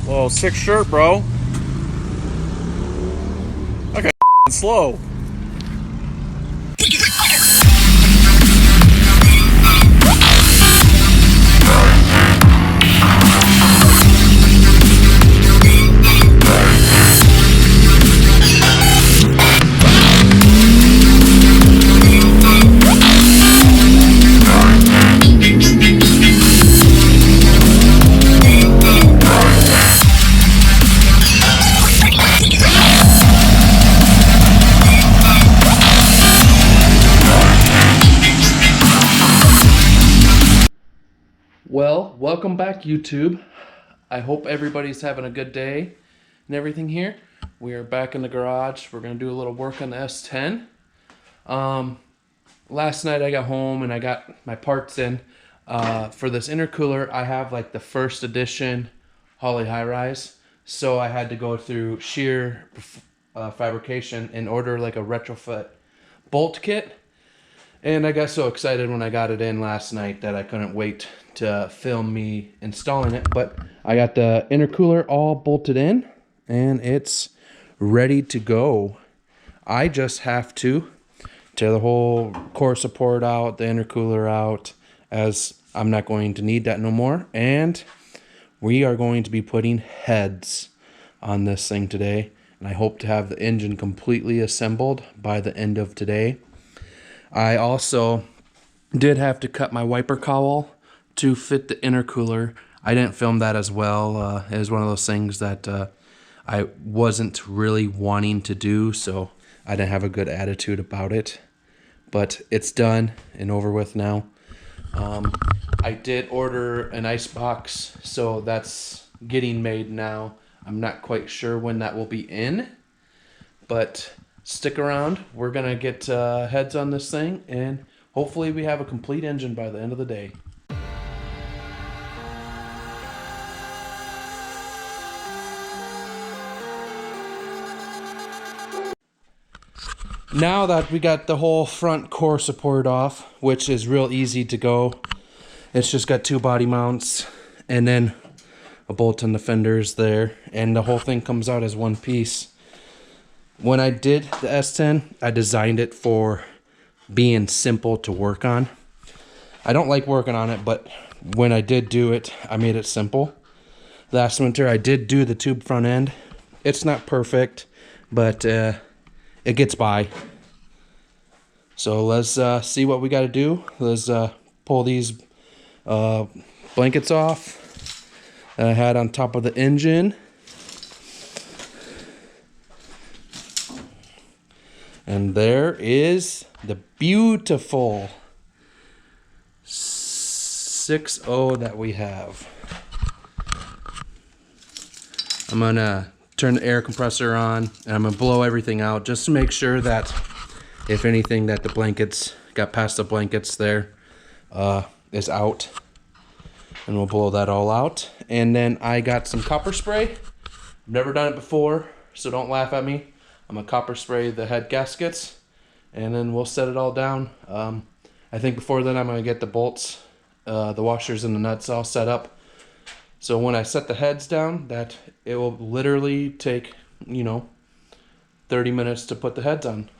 Whoa, sick shirt, bro. Okay, slow. Well, welcome back, YouTube. I hope everybody's having a good day and everything here. We are back in the garage. We're going to do a little work on the S10. Last night I got home and I got my parts in. For this intercooler, I have like the first edition Holley High Rise. So I had to go through sheer fabrication and order like a retrofit bolt kit. And I got so excited when I got it in last night that I couldn't wait to film me installing it. But I got the intercooler all bolted in and it's ready to go. I just have to tear the whole core support out, the intercooler out, as I'm not going to need that no more. And we are going to be putting heads on this thing today. And I hope to have the engine completely assembled by the end of today. I also did have to cut my wiper cowl to fit the intercooler. I didn't film that as well. It was one of those things that I wasn't really wanting to do, so I didn't have a good attitude about it. But it's done and over with now. I did order an ice box, so that's getting made now. I'm not quite sure when that will be in, but stick around. We're going to get heads on this thing, and hopefully we have a complete engine by the end of the day. Now that we got the whole front core support off, which is real easy to go, it's just got two body mounts and then a bolt on the fenders there, and the whole thing comes out as one piece. When I did the S10, I designed it for being simple to work on. I don't like working on it, but when I did do it, I made it simple. Last winter, I did do the tube front end. It's not perfect, but it gets by. So let's see what we got to do. Let's pull these blankets off that I had on top of the engine. And there is the beautiful 6.0 that we have. I'm going to turn the air compressor on and I'm going to blow everything out just to make sure that if anything that the blankets got past the blankets there is out. And we'll blow that all out. And then I got some copper spray. I've never done it before, so don't laugh at me. I'm going to copper spray the head gaskets, and then we'll set it all down. I think before then I'm going to get the bolts, the washers and the nuts all set up. So when I set the heads down, that it will literally take, 30 minutes to put the heads on.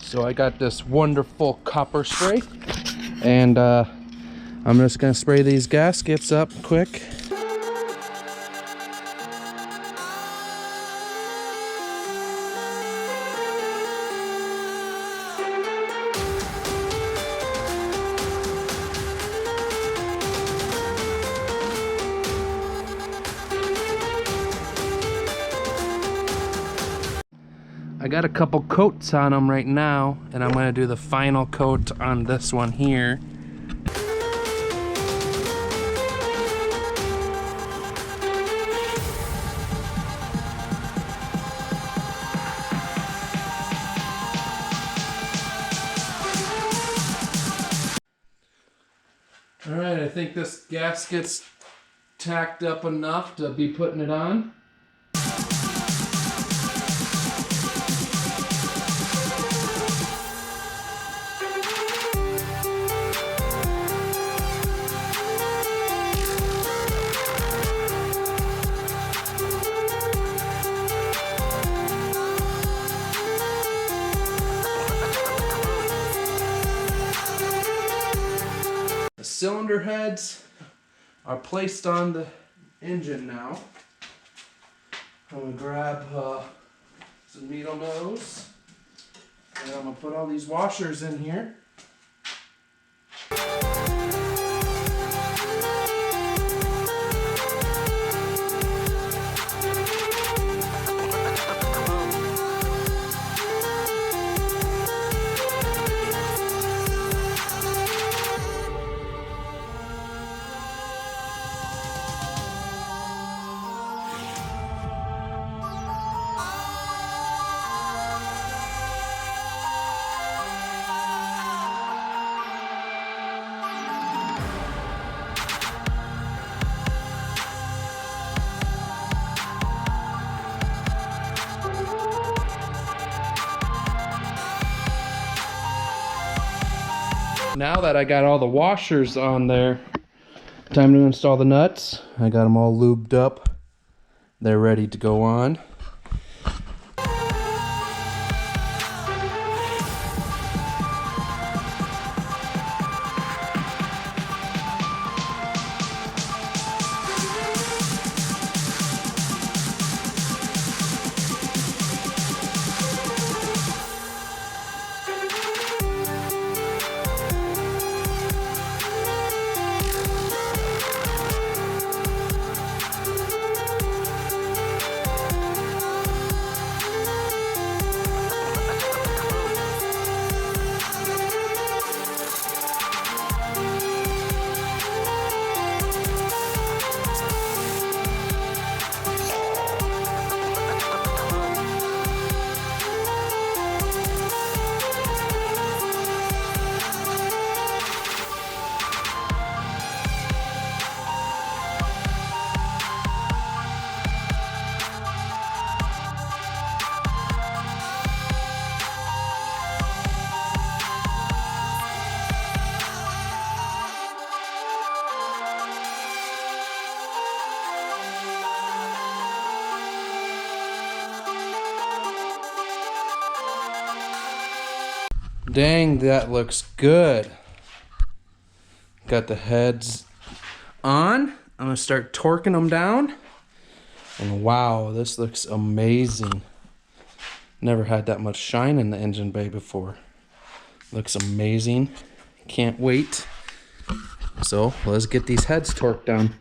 So I got this wonderful copper spray, and I'm just going to spray these gaskets up quick. I got a couple coats on them right now, and I'm going to do the final coat on this one here. Alright, I think this gasket's tacked up enough to be putting it on. cylinder heads are placed on the engine now. I'm gonna grab some needle nose, and I'm gonna put all these washers in here. Now that I got all the washers on there, time to install the nuts. I got them all lubed up. They're ready to go on. Dang, that looks good. Got the heads on. I'm gonna start torquing them down. And wow, this looks amazing. Never had that much shine in the engine bay before. Looks amazing. Can't wait. So let's get these heads torqued down.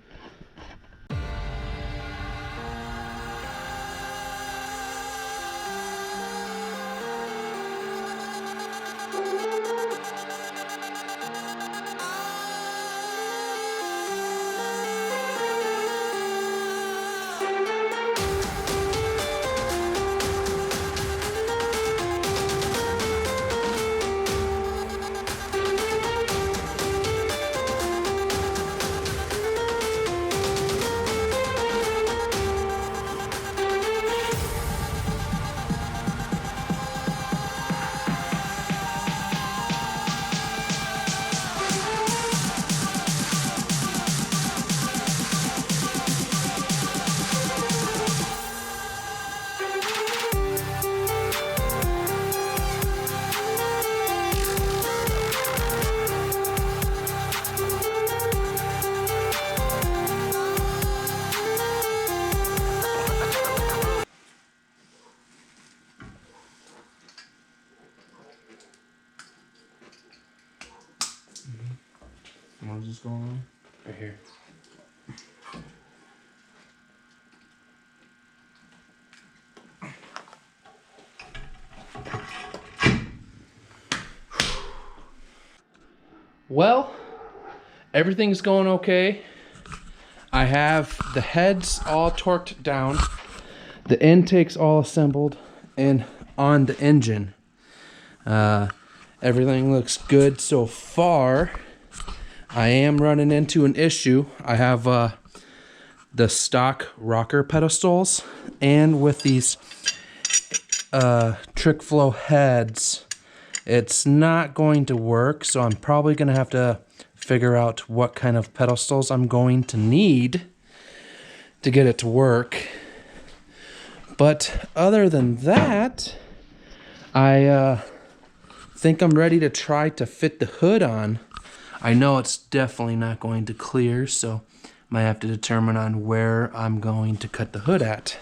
Where's this going on? Right here. Well, everything's going okay. I have the heads all torqued down, the intakes all assembled, and on the engine. Everything looks good so far. I am running into an issue. I have the stock rocker pedestals, and with these trick flow heads, it's not going to work, so I'm probably going to have to figure out what kind of pedestals I'm going to need to get it to work. But other than that, I think I'm ready to try to fit the hood on. I know it's definitely not going to clear, so might have to determine on where I'm going to cut the hood at.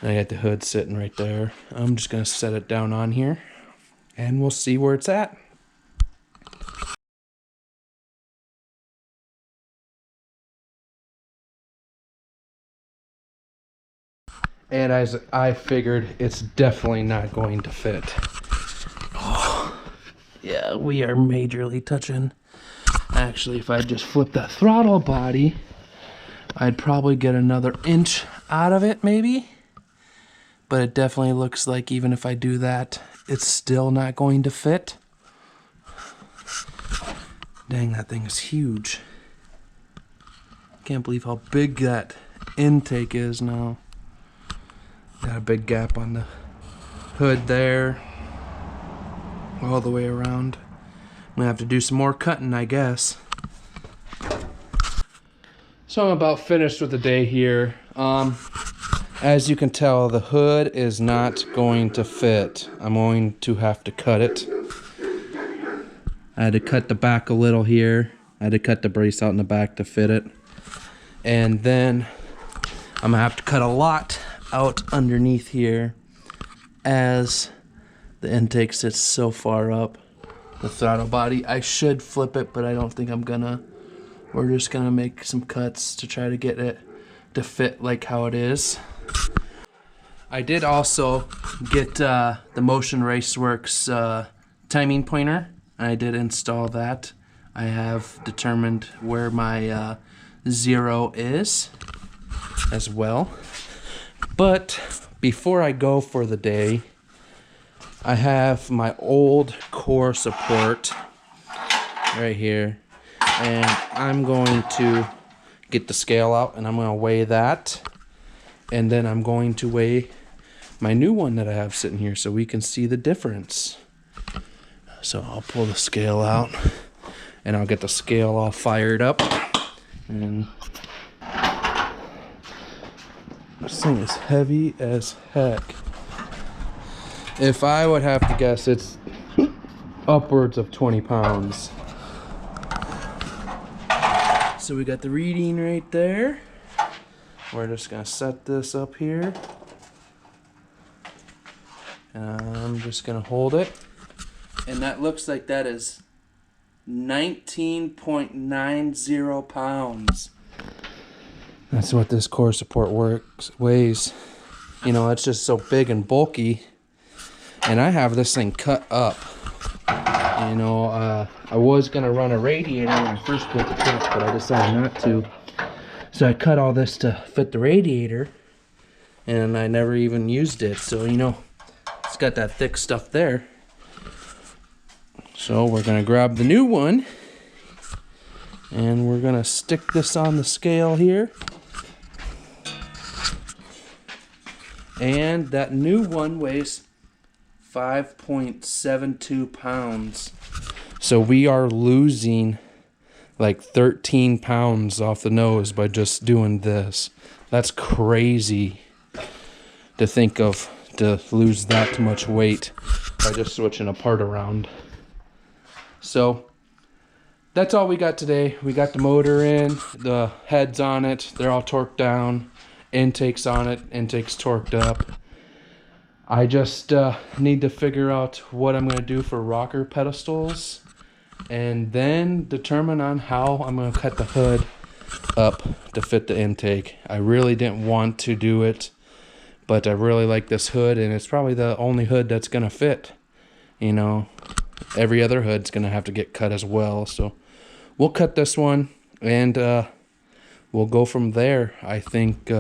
And I got the hood sitting right there. I'm just gonna set it down on here and we'll see where it's at. And as I figured, it's definitely not going to fit. Oh, yeah, we are majorly touching. Actually, if I just flip that throttle body, I'd probably get another inch out of it, maybe. But it definitely looks like even if I do that, it's still not going to fit. Dang, that thing is huge. Can't believe how big that intake is now. Got a big gap on the hood there. All the way around. I'm gonna have to do some more cutting, I guess. So I'm about finished with the day here. As you can tell, the hood is not going to fit. I'm going to have to cut it. I had to cut the back a little here. I had to cut the brace out in the back to fit it. And then I'm gonna have to cut a lot out underneath here as the intake sits so far up. The throttle body, I should flip it, but I don't think I'm gonna. We're just gonna make some cuts to try to get it to fit like how it is. I did also get the Motion Raceworks timing pointer. I did install that. I have determined where my 0 is as well. But before I go for the day, I have my old core support right here, and I'm going to get the scale out and I'm going to weigh that, and then I'm going to weigh my new one that I have sitting here so we can see the difference. So I'll pull the scale out and I'll get the scale all fired up. And this thing is heavy as heck. If I would have to guess, it's upwards of 20 pounds. So we got the reading right there. We're just gonna set this up here. And I'm just gonna hold it. And that looks like that is 19.90 pounds. That's what this core support weighs. You know, it's just so big and bulky. And I have this thing cut up. You know, I was going to run a radiator when I first built the truck, but I decided not to. So I cut all this to fit the radiator. And I never even used it. So, you know, it's got that thick stuff there. So we're going to grab the new one. And we're going to stick this on the scale here. And that new one weighs 5.72 pounds. So we are losing like 13 pounds off the nose by just doing this. That's crazy to think of, to lose that much weight by just switching a part around. So that's all we got today. We got the motor in, the heads on it, they're all torqued down, intakes on it, intakes torqued up. I just need to figure out what I'm going to do for rocker pedestals and then determine on how I'm going to cut the hood up to fit the intake. I really didn't want to do it, but I really like this hood, and it's probably the only hood that's going to fit. You know, every other hood's going to have to get cut as well. So we'll cut this one, and we'll go from there. I think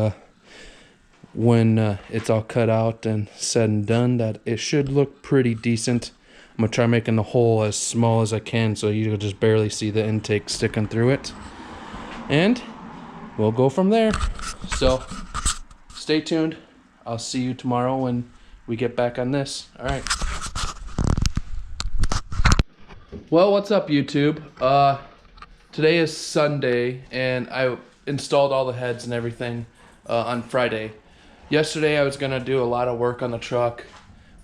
when it's all cut out and said and done, that it should look pretty decent. I'm going to try making the hole as small as I can so you'll just barely see the intake sticking through it. And we'll go from there. So stay tuned. I'll see you tomorrow when we get back on this. All right. Well, what's up, YouTube? Today is Sunday, and I installed all the heads and everything on Friday. Yesterday, I was gonna do a lot of work on the truck,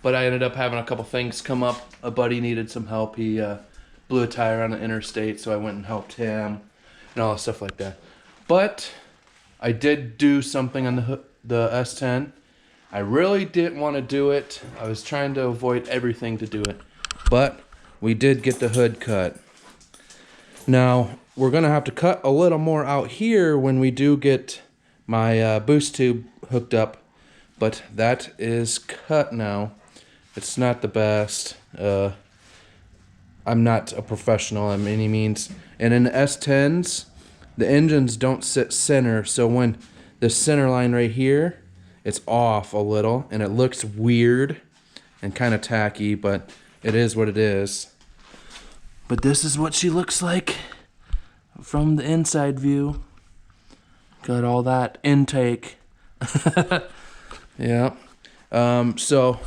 but I ended up having a couple things come up. A buddy needed some help. He blew a tire on the interstate, so I went and helped him and all that stuff like that. But I did do something on the S10. I really didn't want to do it. I was trying to avoid everything to do it. But we did get the hood cut. Now, we're going to have to cut a little more out here when we do get my boost tube hooked up. But that is cut now. It's not the best. I'm not a professional by any means. And in the S10s, the engines don't sit center. So when the center line right here, it's off a little. And it looks weird and kind of tacky, but it is what it is. But this is what she looks like from the inside view. Got all that intake. Yeah. So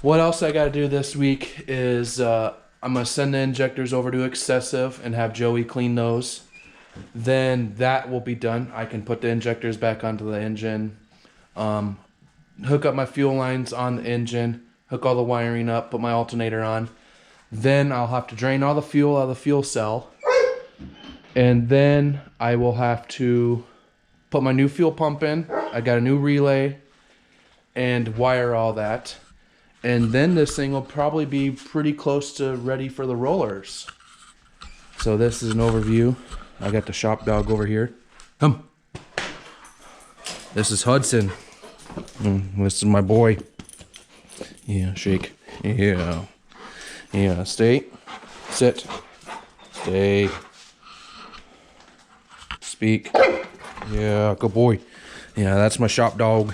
what else I got to do this week is I'm going to send the injectors over to Excessive and have Joey clean those. Then that will be done. I can put the injectors back onto the engine, hook up my fuel lines on the engine, hook all the wiring up, put my alternator on. Then I'll have to drain all the fuel out of the fuel cell. And then I will have to put my new fuel pump in. I got a new relay and wire all that. And then this thing will probably be pretty close to ready for the rollers. So this is an overview. I got the shop dog over here. Come. This is Hudson. This is my boy. Yeah, shake. Yeah. Yeah, stay. Sit. Stay. Speak. Yeah, good boy. Yeah, that's my shop dog.